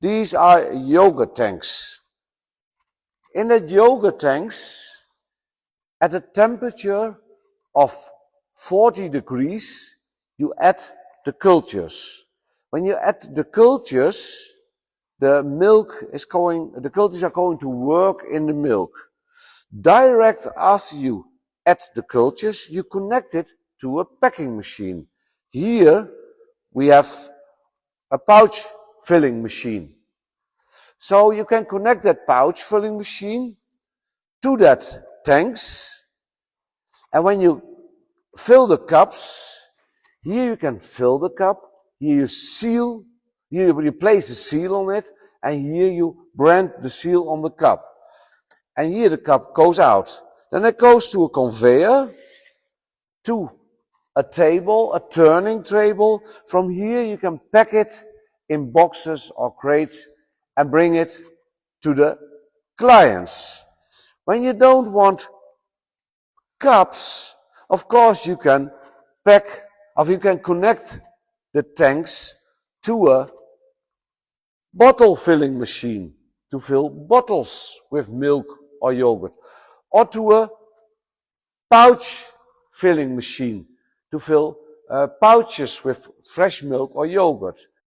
These are yogurt tanks. In the yogurt tanks, at a temperature of 40 degrees, you add the cultures. When you add the cultures, the cultures are going to work in the milk. Direct after you add the cultures, you connect it to a packing machine. Here we have a pouch filling machine. So you can connect that pouch filling machine to that tanks, and when you fill the cups, here you can fill the cup, here you seal, here you place a seal on it, and here you brand the seal on the cup. And here the cup goes out. Then it goes to a conveyor, to a table, a turning table. From here you can pack it in boxes or crates and bring it to the clients. When you don't want cups, of course you can connect the tanks to a bottle filling machine to fill bottles with milk or yogurt, or to a pouch filling machine to fill pouches with fresh milk or yogurt.